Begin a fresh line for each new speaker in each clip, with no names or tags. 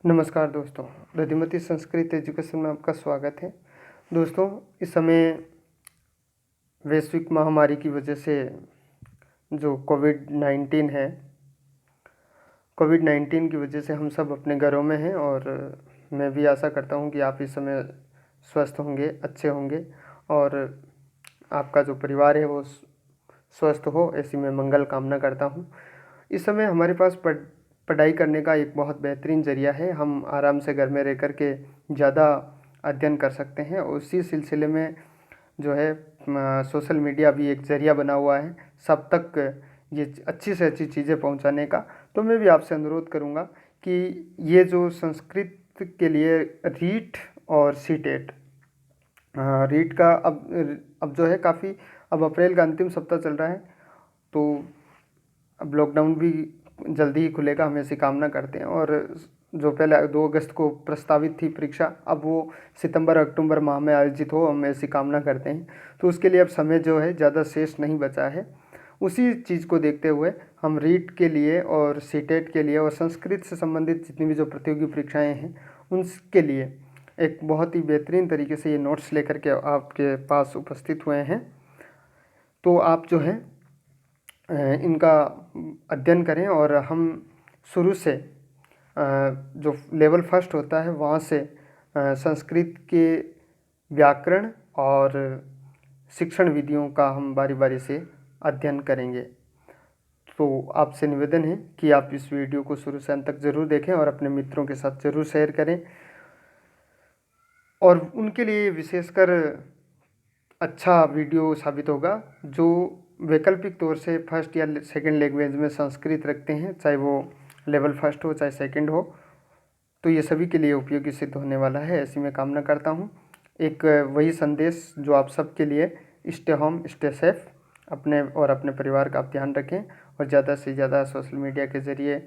नमस्कार दोस्तों, रुधिमती संस्कृत एजुकेशन में आपका स्वागत है। दोस्तों, इस समय वैश्विक महामारी की वजह से जो कोविड-19 है, कोविड-19 की वजह से हम सब अपने घरों में हैं और मैं भी आशा करता हूं कि आप इस समय स्वस्थ होंगे, अच्छे होंगे और आपका जो परिवार है वो स्वस्थ हो, ऐसी मैं मंगल कामना करता हूं। इस समय हमारे पास पढ़ाई करने का एक बहुत बेहतरीन ज़रिया है। हम आराम से घर में रह कर के ज़्यादा अध्ययन कर सकते हैं। उसी सिलसिले में जो है सोशल मीडिया भी एक ज़रिया बना हुआ है सब तक ये अच्छी से अच्छी चीज़ें पहुंचाने का। तो मैं भी आपसे अनुरोध करूंगा कि ये जो संस्कृत के लिए रीट और सीटेट, रीट का अब जो है काफ़ी, अब अप्रैल का अंतिम सप्ताह चल रहा है, तो अब लॉकडाउन भी जल्दी ही खुलेगा, हम ऐसी कामना करते हैं। और जो पहले 2 अगस्त को प्रस्तावित थी परीक्षा, अब वो सितंबर अक्टूबर माह में आयोजित हो, हम ऐसी कामना करते हैं। तो उसके लिए अब समय जो है ज़्यादा शेष नहीं बचा है। उसी चीज़ को देखते हुए हम रीट के लिए और सीटेट के लिए और संस्कृत से संबंधित जितनी भी जो प्रतियोगी परीक्षाएँ हैं उनके लिए एक बहुत ही बेहतरीन तरीके से ये नोट्स लेकर के आपके पास उपस्थित हुए हैं। तो आप जो है इनका अध्ययन करें और हम शुरू से जो लेवल फर्स्ट होता है वहाँ से संस्कृत के व्याकरण और शिक्षण विधियों का हम बारी बारी से अध्ययन करेंगे। तो आपसे निवेदन है कि आप इस वीडियो को शुरू से अंत तक ज़रूर देखें और अपने मित्रों के साथ ज़रूर शेयर करें और उनके लिए विशेषकर अच्छा वीडियो साबित होगा जो वैकल्पिक तौर से फर्स्ट या सेकंड लैंग्वेज में संस्कृत रखते हैं, चाहे वो लेवल फर्स्ट हो चाहे सेकंड हो, तो ये सभी के लिए उपयोगी सिद्ध होने वाला है, ऐसी मैं कामना करता हूँ। एक वही संदेश जो आप सबके लिए, स्टे होम स्टे सेफ, अपने और अपने परिवार का आप ध्यान रखें और ज़्यादा से ज़्यादा सोशल मीडिया के ज़रिए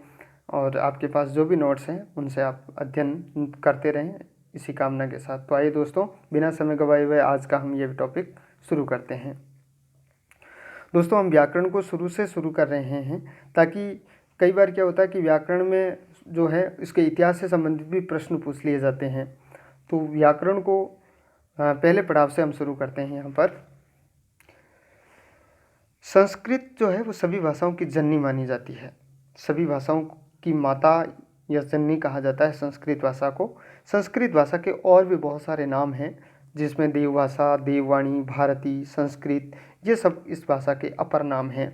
और आपके पास जो भी नोट्स हैं उनसे आप अध्ययन करते रहें, इसी कामना के साथ। तो आइए दोस्तों, बिना समय गवाए हुए आज का हम ये टॉपिक शुरू करते हैं। दोस्तों, हम व्याकरण को शुरू कर रहे हैं ताकि कई बार क्या होता है कि व्याकरण में जो है इसके इतिहास से संबंधित भी प्रश्न पूछ लिए जाते हैं। तो व्याकरण को पहले पड़ाव से हम शुरू करते हैं। यहाँ पर संस्कृत जो है वो सभी भाषाओं की जननी मानी जाती है, सभी भाषाओं की माता या जननी कहा जाता है संस्कृत भाषा को। संस्कृत भाषा के और भी बहुत सारे नाम हैं जिसमें देवभाषा, देववाणी, भारती, संस्कृत, ये सब इस भाषा के अपर नाम हैं।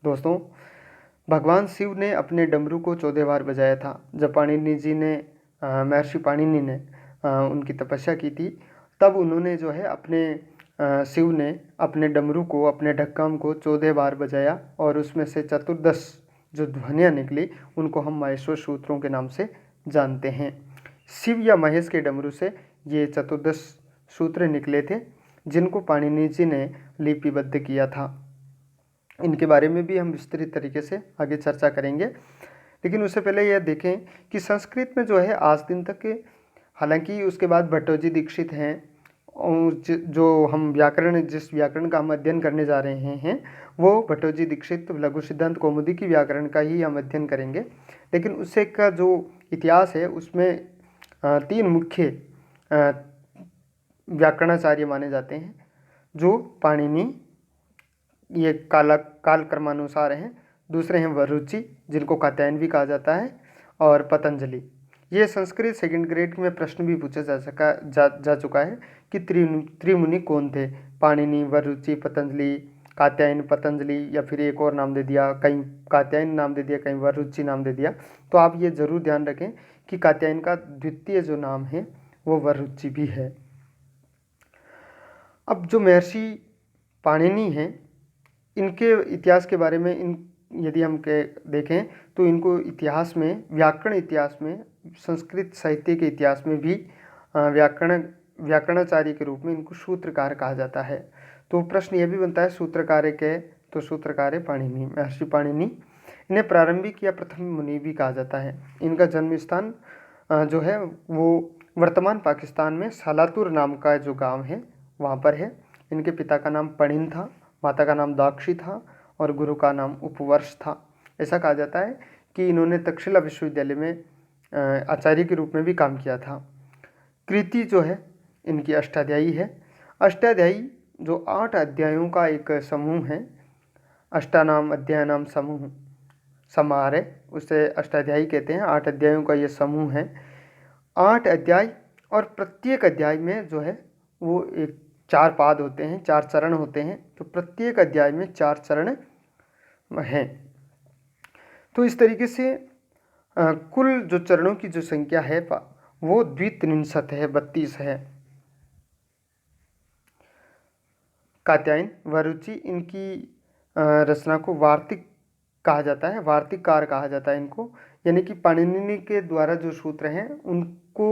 दोस्तों, भगवान शिव ने अपने डमरू को 14 बार बजाया था। जब पाणिनि जी ने महर्षि पाणिनि ने उनकी तपस्या की थी, तब उन्होंने जो है शिव ने अपने डमरू को, अपने ढक्कम को 14 बार बजाया और उसमें से चतुर्दश जो ध्वनियाँ निकली उनको हम माहेश्वर सूत्रों के नाम से जानते हैं। शिव या महेश के डमरू से ये चतुर्दश सूत्र निकले थे जिनको पाणिनि जी ने लिपिबद्ध किया था। इनके बारे में भी हम विस्तृत तरीके से आगे चर्चा करेंगे, लेकिन उससे पहले यह देखें कि संस्कृत में जो है आज दिन तक के, हालांकि उसके बाद भट्टोजी दीक्षित हैं और जो हम जिस व्याकरण का हम अध्ययन करने जा रहे हैं वो भट्टोजी दीक्षित लघु सिद्धांत कौमुदी की व्याकरण का ही हम अध्ययन करेंगे। लेकिन उससे का जो इतिहास है उसमें 3 मुख्य व्याकरणाचार्य माने जाते हैं जो पाणिनि, ये काल क्रमानुसार हैं। दूसरे हैं वरुचि जिनको कात्यायन भी कहा जाता है, और पतंजलि। ये संस्कृत सेकंड ग्रेड में प्रश्न भी पूछा जा चुका है कि त्रिमुनि कौन थे। पाणिनि, वरुचि, पतंजलि, कात्यायन, पतंजलि, या फिर एक और नाम दे दिया, कहीं कात्यायन नाम दे दिया, कहीं वरुचि नाम दे दिया। तो आप ये जरूर ध्यान रखें कि कात्यायन का द्वितीय जो नाम है वो वरुचि भी है। अब जो महर्षि पाणिनि हैं, इनके इतिहास के बारे में यदि हम देखें तो इनको इतिहास में, व्याकरण इतिहास में, संस्कृत साहित्य के इतिहास में भी व्याकरणाचार्य के रूप में इनको सूत्रकार कहा जाता है। तो प्रश्न यह भी बनता है सूत्रकार के, तो सूत्रकार है पाणिनि, महर्षि पाणिनि। इन्हें प्रारंभिक या प्रथम मुनि भी कहा जाता है। इनका जन्म स्थान जो है वो वर्तमान पाकिस्तान में सालातुर नाम का जो गाँव है वहाँ पर है। इनके पिता का नाम पणिन था, माता का नाम दाक्षी था और गुरु का नाम उपवर्ष था। ऐसा कहा जाता है कि इन्होंने तक्षशिला विश्वविद्यालय में आचार्य के रूप में भी काम किया था। कृति जो है इनकी अष्टाध्यायी है। अष्टाध्यायी जो 8 अध्यायों का एक समूह है, अष्टानाम अध्यायानाम समूह समाहार, उसे अष्टाध्यायी कहते हैं। 8 अध्यायों का ये समूह है। 8 अध्याय और प्रत्येक अध्याय में जो है वो एक 4 पाद होते हैं, 4 चरण होते हैं। तो प्रत्येक अध्याय में 4 चरण हैं। तो इस तरीके से कुल जो चरणों की जो संख्या है वो 32 है, 32 है। कात्यायन, वरुचि, इनकी रचना को वार्तिक कहा जाता है, वार्तिककार कहा जाता है इनको। यानी कि पाणिनि के द्वारा जो सूत्र हैं उनको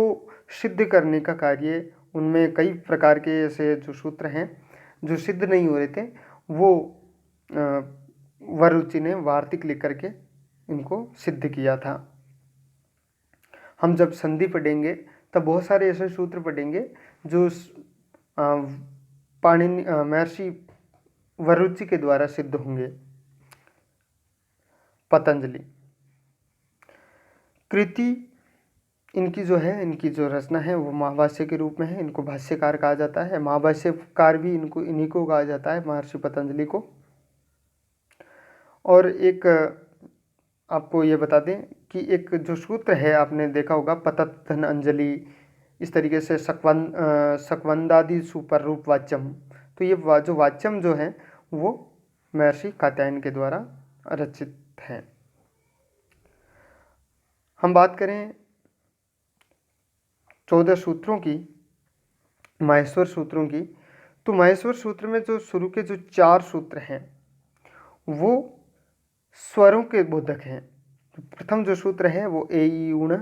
सिद्ध करने का कार्य, उनमें कई प्रकार के ऐसे जो सूत्र हैं जो सिद्ध नहीं हो रहे थे, वो वरुचि ने वार्तिक लिख करके इनको सिद्ध किया था। हम जब संधि पढ़ेंगे तब बहुत सारे ऐसे सूत्र पढ़ेंगे जो पाणिनि महर्षि वरुचि के द्वारा सिद्ध होंगे। पतंजलि, कृति इनकी जो है, इनकी जो रचना है वो महाभाष्य के रूप में है। इनको भाष्यकार कहा जाता है। महाभाष्यकार भी इन्हीं को कहा जाता है, महर्षि पतंजलि को। और एक आपको ये बता दें कि एक जो सूत्र है आपने देखा होगा, पतद्धन अंजलि, इस तरीके से सक्वंदादि सुपर रूप वाच्यम। तो ये जो वाच्यम जो है वो महर्षि कात्यायन के द्वारा रचित है। हम बात करें 14 सूत्रों की, माहेश्वर सूत्रों की, तो माहेश्वर सूत्र में जो शुरू के जो 4 सूत्र हैं वो स्वरों के बोधक हैं। प्रथम जो सूत्र है वो ए ई उण,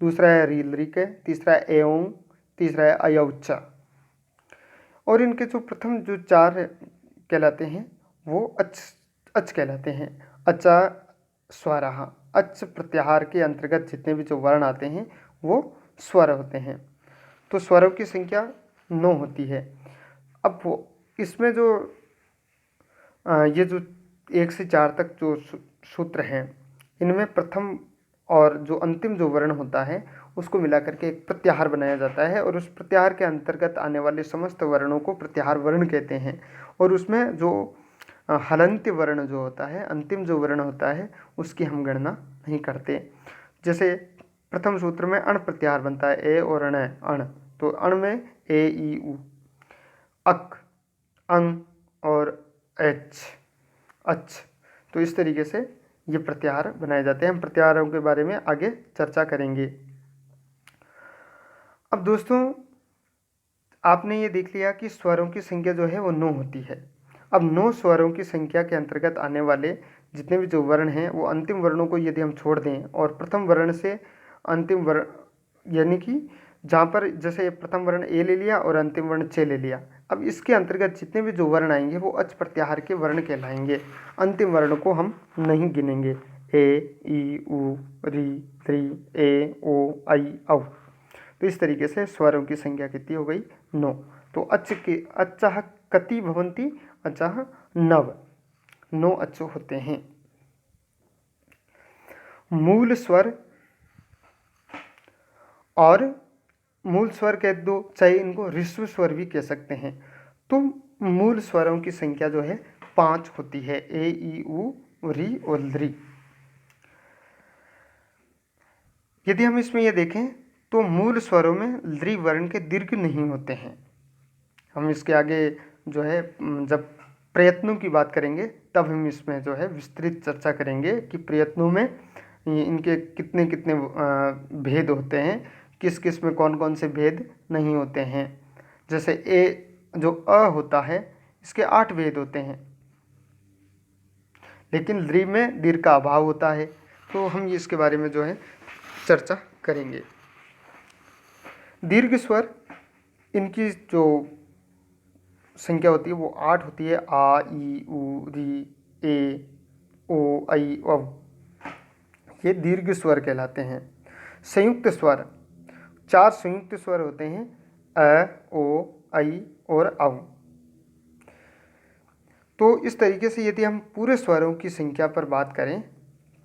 दूसरा है रील रिक, तीसरा है एओं, तीसरा है अयौचा। और इनके जो प्रथम जो 4 कहलाते हैं वो अच कहलाते हैं। अचा स्वरः, अच प्रत्याहार के अंतर्गत जितने भी जो वर्ण आते हैं वो स्वर होते हैं। तो स्वरों की संख्या 9 होती है। अब वो इसमें जो ये जो 1 से 4 तक जो सूत्र हैं, इनमें प्रथम और जो अंतिम जो वर्ण होता है उसको मिला करके एक प्रत्याहार बनाया जाता है। और उस प्रत्याहार के अंतर्गत आने वाले समस्त वर्णों को प्रत्याहार वर्ण कहते हैं। और उसमें जो हलंत्य वर्ण जो होता है, अंतिम जो वर्ण होता है, उसकी हम गणना नहीं करते। जैसे प्रथम सूत्र में अण प्रत्याहार बनता है, ए और अण, अण। तो अण में ए ई उ, अक, अंग और एच, अच। तो इस तरीके से ये प्रत्याहार बनाए जाते हैं। हम प्रत्याहारों के बारे में आगे चर्चा करेंगे। अब दोस्तों आपने ये देख लिया कि स्वरों की संख्या जो है वो 9 होती है। अब 9 स्वरों की संख्या के अंतर्गत आने वाले जितने भी जो वर्ण हैं वो अंतिम वर्णों को यदि हम छोड़ दें और प्रथम वर्ण से अंतिम वर्ण, यानी कि जहाँ पर जैसे प्रथम वर्ण ए ले लिया और अंतिम वर्ण चे ले लिया, अब इसके अंतर्गत जितने भी जो वर्ण आएंगे वो अच प्रत्याहार के वर्ण कहलाएंगे। अंतिम वर्ण को हम नहीं गिनेंगे। ए ई उ री त्री ए ओ आई औ। तो इस तरीके से स्वरों की संख्या कितनी हो गई? 9। तो अच के अच्चः कति भवन्ति? अच्चः 9 अच्च होते हैं। मूल स्वर और मूल स्वर कह दो, चाहे इनको ऋस्व स्वर भी कह सकते हैं। तो मूल स्वरों की संख्या जो है 5 होती है, ए ई उ री और ली। यदि हम इसमें ये देखें तो मूल स्वरों में लृ वर्ण के दीर्घ नहीं होते हैं। हम इसके आगे जो है जब प्रयत्नों की बात करेंगे तब हम इसमें जो है विस्तृत चर्चा करेंगे कि प्रयत्नों में इनके कितने कितने भेद होते हैं, किस किस में कौन कौन से भेद नहीं होते हैं। जैसे ए जो अ होता है इसके 8 भेद होते हैं, लेकिन लृ में दीर्घ का अभाव होता है। तो हम इसके बारे में जो है चर्चा करेंगे। दीर्घ स्वर इनकी जो संख्या होती है वो 8 होती है। आ ई उ री ए ओ आई औ, ये दीर्घ स्वर कहलाते हैं। संयुक्त स्वर 4 संयुक्त स्वर होते हैं, अ ओ आई और औ। तो इस तरीके से यदि हम पूरे स्वरों की संख्या पर बात करें,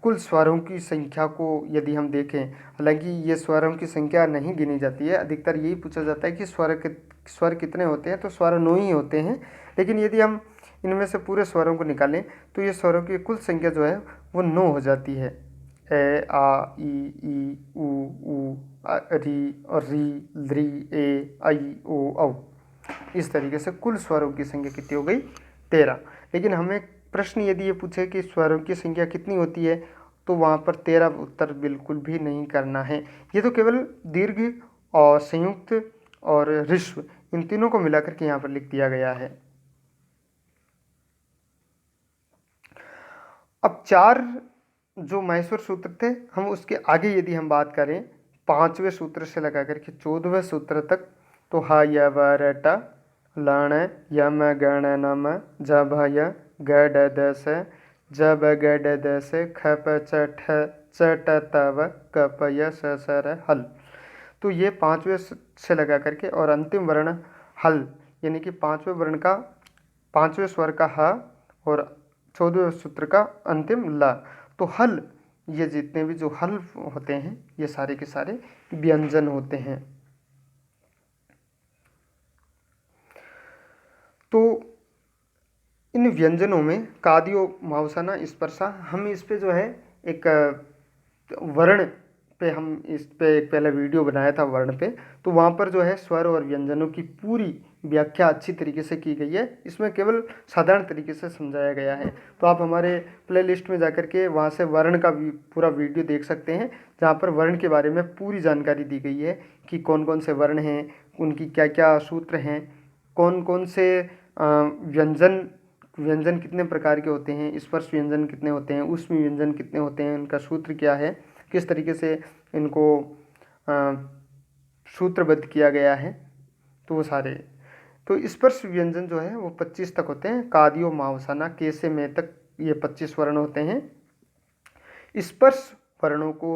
कुल स्वरों की संख्या को यदि हम देखें, हालांकि ये स्वरों की संख्या नहीं गिनी जाती है, अधिकतर यही पूछा जाता है कि स्वर कितने होते हैं, तो स्वर 9 ही होते हैं। लेकिन यदि हम इनमें से पूरे स्वरों को निकालें तो ये स्वरों की कुल संख्या जो है वो 9 हो जाती है। ए, आ, ई, ऊ, री और री, ली, ए, आई, ओ, औ। इस तरीके से कुल स्वरों की संख्या कितनी हो गई? 13। लेकिन हमें प्रश्न यदि ये पूछे कि स्वरों की संख्या कितनी होती है, तो वहाँ पर 13 उत्तर बिल्कुल भी नहीं करना है। ये तो केवल दीर्घ और संयुक्त और ह्रस्व इन तीनों को मिलाकर के यहाँ पर लिख दिया गया है। अब 4 जो माहेश्वर सूत्र थे, हम उसके आगे यदि हम बात करें 5वें सूत्र से लगा करके 14वें सूत्र तक, तो ह य व र ट लण यम गण नम ज भ य ग ड द स ज ब ग ड द स ख प च ठ च ट त व क प य स स र हल। तो ये 5वें से लगा करके और अंतिम वर्ण हल, यानी कि 5वें वर्ण का 5वें स्वर का ह और 14वें सूत्र का अंतिम ल। तो हल, ये जितने भी जो हल होते हैं ये सारे के सारे व्यंजन होते हैं। तो इन व्यंजनों में कादियो मावसाना स्पर्शा, हम इस पे जो है एक वर्ण पे, हम इस पे एक पहले वीडियो बनाया था वर्ण पे, तो वहाँ पर जो है स्वर और व्यंजनों की पूरी व्याख्या अच्छी तरीके से की गई है। इसमें केवल साधारण तरीके से समझाया गया है। तो आप हमारे प्लेलिस्ट में जाकर के वहाँ से वर्ण का पूरा वीडियो देख सकते हैं, जहाँ पर वर्ण के बारे में पूरी जानकारी दी गई है कि कौन कौन से वर्ण हैं, उनकी क्या क्या सूत्र हैं, कौन कौन से व्यंजन कितने प्रकार के होते हैं, स्पर्श व्यंजन कितने होते हैं, ऊष्म व्यंजन कितने होते हैं, उनका सूत्र क्या है, किस तरीके से इनको सूत्रबद्ध किया गया है। तो वो सारे, तो स्पर्श व्यंजन जो है वो 25 तक होते हैं। कादियो मावसाना के से में तक ये 25 वर्ण होते हैं। स्पर्श वर्णों को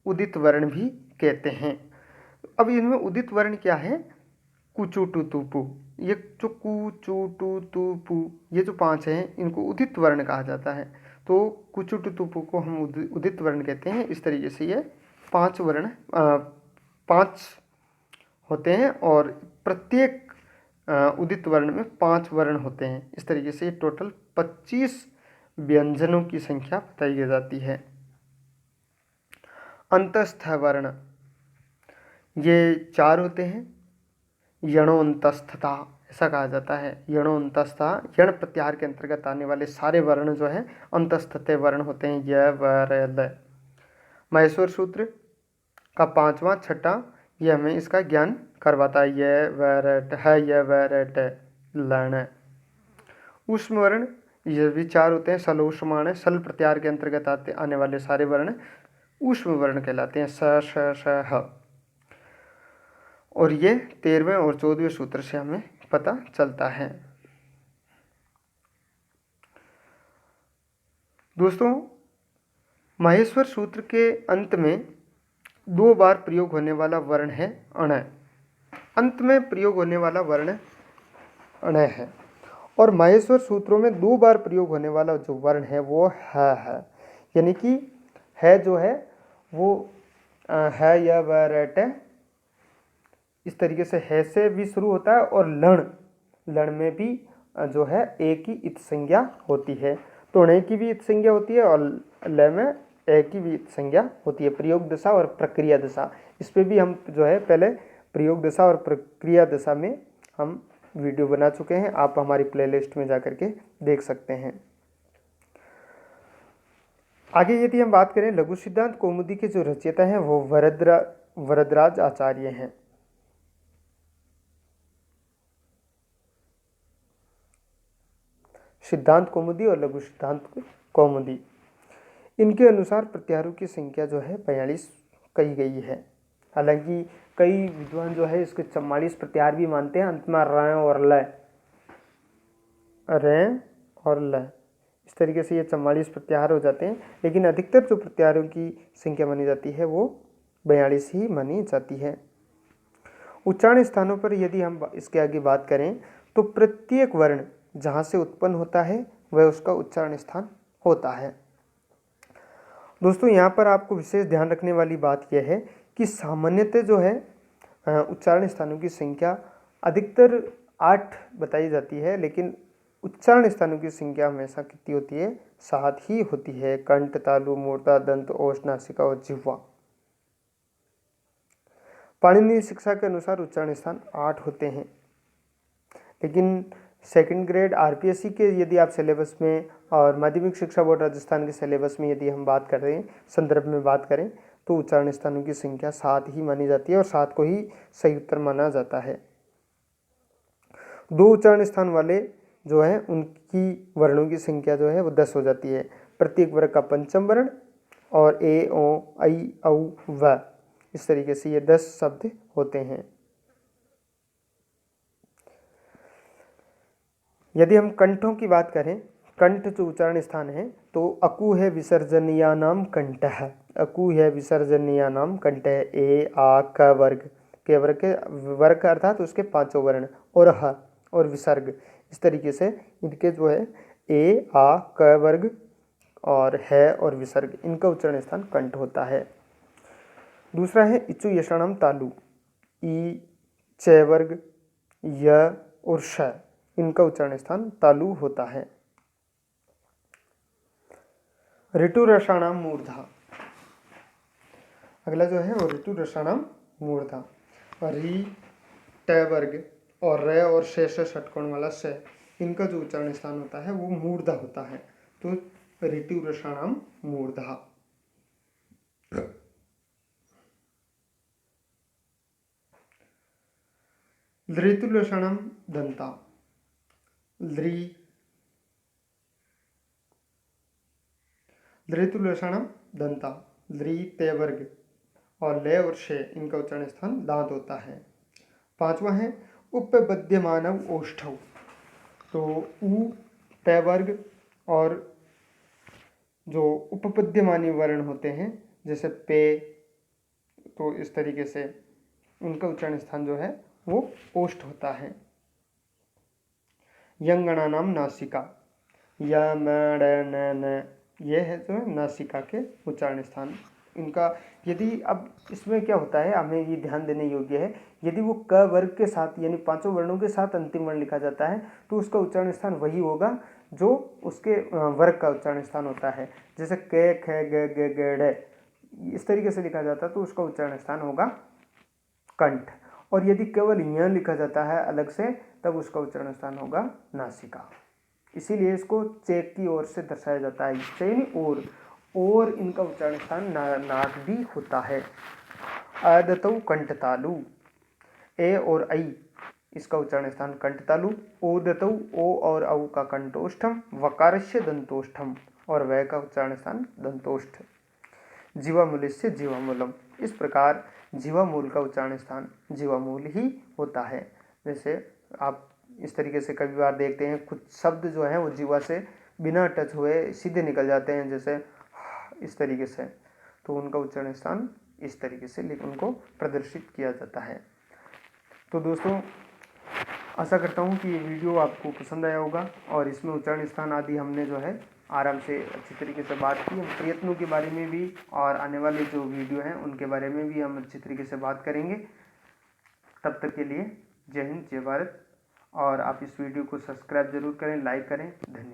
उदित वर्ण भी कहते हैं। अब इनमें उदित वर्ण क्या है? कुचु टू तू पू, ये जो कु चू टू तू पू, ये जो 5 हैं इनको उदित वर्ण कहा जाता है। तो कुचु टू तू पू को हम उदित वर्ण कहते हैं। इस तरीके से ये 5 वर्ण 5 होते हैं और प्रत्येक उदित वर्ण में 5 वर्ण होते हैं। इस तरीके से टोटल 25 व्यंजनों की संख्या बताई जाती है। अंतस्थ वर्ण ये 4 होते हैं। यणोन्तस्थता ऐसा कहा जाता है। यणोन्तस्था, यण प्रत्याहार के अंतर्गत आने वाले सारे वर्ण जो हैं अंतस्थते वर्ण होते हैं। य व र ल। माहेश्वर सूत्र का 5वां 6ठा ये हमें इसका ज्ञान करवाता है। य व र ट है, य व र ट लण। ऊष्म वर्ण ये भी 4 होते हैं। सल ऊष्माण, सल प्रत्याहार के अंतर्गत आने वाले सारे वर्ण ऊष्म वर्ण कहलाते हैं। स श श ह। और ये 13वें और 14वें सूत्र से हमें पता चलता है। दोस्तों, माहेश्वर सूत्र के अंत में 2 बार प्रयोग होने वाला वर्ण है अण। अंत में प्रयोग होने वाला वर्ण अण है। और माहेश्वर सूत्रों में 2 बार प्रयोग होने वाला जो वर्ण है वो है। यानी कि है जो है वो है, य व र ट, इस तरीके से है से भी शुरू होता है। और लण में भी जो है ए की इत संज्ञा होती है। तो ण की भी इत संज्ञा होती है और ल में ए की भी इत संज्ञा होती है। प्रयोग दशा और प्रक्रिया दशा, इस पे भी हम जो है पहले प्रयोग दशा और प्रक्रिया दशा में हम वीडियो बना चुके हैं। आप हमारी प्लेलिस्ट में जाकर के देख सकते हैं। आगे यदि हम बात करें, लघु सिद्धांत कौमुदी के जो रचयिता हैं वो वरदराज आचार्य हैं। सिद्धांत कौमुदी और लघु सिद्धांत कौमुदी, इनके अनुसार प्रत्याहारों की संख्या जो है 42 कही गई है। हालांकि कई विद्वान जो है इसके 44 प्रत्याहार भी मानते हैं। अंत में र और ल, इस तरीके से ये 44 प्रत्याहार हो जाते हैं। लेकिन अधिकतर जो प्रत्याहारों की संख्या मानी जाती है वो 42 ही मानी जाती है। उच्चारण स्थानों पर यदि हम इसके आगे बात करें तो प्रत्येक वर्ण जहाँ से उत्पन्न होता है वह उसका उच्चारण स्थान होता है। दोस्तों यहाँ पर आपको विशेष ध्यान रखने वाली बात यह है कि सामान्यतः जो है उच्चारण स्थानों की संख्या अधिकतर 8 बताई जाती है, लेकिन उच्चारण स्थानों की संख्या हमेशा कितनी होती है? 7 ही होती है। कंठ, तालु, मूर्धा, दंत, ओष्ठ, नासिका और जिह्वा। पाणिनीय शिक्षा के अनुसार उच्चारण स्थान 8 होते हैं, लेकिन सेकंड ग्रेड आरपीएससी के यदि आप सिलेबस में और माध्यमिक शिक्षा बोर्ड राजस्थान के सिलेबस में यदि हम बात कर रहे हैं, संदर्भ में बात करें, तो उच्चारण स्थानों की संख्या 7 ही मानी जाती है और 7 को ही सही उत्तर माना जाता है। 2 उच्चारण स्थान वाले जो है उनकी वर्णों की संख्या जो है वो 10 हो जाती है। प्रत्येक वर्ग का पंचम वर्ण और ए, ओ, ऐ, औ, व, इस तरीके से ये 10 शब्द होते हैं। यदि हम कंठों की बात करें, कंठ जो उच्चारण स्थान है, तो अकु है विसर्जनीयानाम कंठः। अकु है विसर्जनीयानाम कंठः। ए, आ, क वर्ग के वर्ग अर्थात उसके 5 वर्ण और ह और विसर्ग, इस तरीके से इनके जो है ए, आ, क वर्ग और है और विसर्ग, इनका उच्चारण स्थान कंठ होता है। दूसरा है इचु यशाणाम तालु। ई, च वर्ग, य और श, इनका उच्चारण स्थान तालु होता है। ऋतु रसाणाम मूर्धा। अगला जो है वो ऋतु रसाणाम मूर्धा। री, ट वर्ग और र और शेष षटकोण वाला स, इनका जो उच्चारण स्थान होता है वो मूर्धा होता है। तो ऋतु रसाणाम मूर्धा। ऋतु रसाणाम दंता। ऋतु रसाणाम दंता। ली, ते वर्ग और ले और शे, इनका उच्चारण स्थान दांत होता है। 5वां है उपपद्यमानव ओष्ठव। तो उ, ते वर्ग और जो उपपद्यमानी वर्ण होते हैं जैसे पे, तो इस तरीके से उनका उच्चारण स्थान जो है वो ओष्ठ होता है। यंगणानाम नासिका। य, म, ड, न, ये है जो है नासिका के उच्चारण स्थान। इनका यदि अब इसमें क्या होता है, हमें ये ध्यान देने योग्य है, यदि वो क वर्ग के साथ यानी 5 वर्णों के साथ अंतिम वर्ण लिखा जाता है तो उसका उच्चारण स्थान वही होगा जो उसके वर्ग का उच्चारण स्थान होता है। जैसे क, ख, ग, ग, ड, इस तरीके से लिखा जाता है तो उसका उच्चारण स्थान होगा कंठ। और यदि केवल य लिखा जाता है अलग से, तब उसका उच्चारण स्थान होगा नासिका। इसीलिए इसको चेक की ओर से दर्शाया जाता है, चैन और इनका उच्चारण स्थान नाक भी होता है। अदतौ कंठतालु। ए और ऐ, इसका उच्चारण स्थान कंठतालु। ओदतौ, ओ और औ का कंठोष्ठम। वकारस्य दंतोष्ठम और वह का उच्चारण स्थान दंतोष्ठ। जीवामूलस्य जीवामूलम, इस प्रकार जीवामूल का उच्चारण स्थान जीवामूल ही होता है। जैसे आप इस तरीके से कभी बार देखते हैं कुछ शब्द जो हैं वो जीवा से बिना टच हुए सीधे निकल जाते हैं, जैसे इस तरीके से, तो उनका उच्चारण स्थान इस तरीके से उनको प्रदर्शित किया जाता है। तो दोस्तों आशा करता हूँ कि ये वीडियो आपको पसंद आया होगा और इसमें उच्चारण स्थान आदि हमने जो है आराम से अच्छी तरीके से बात की। हम प्रयत्नों के बारे में भी और आने वाले जो वीडियो हैं उनके बारे में भी हम अच्छी तरीके से बात करेंगे। तब तक के लिए जय हिंद, जय भारत। और आप इस वीडियो को सब्सक्राइब जरूर करें, लाइक करें। धन्यवाद।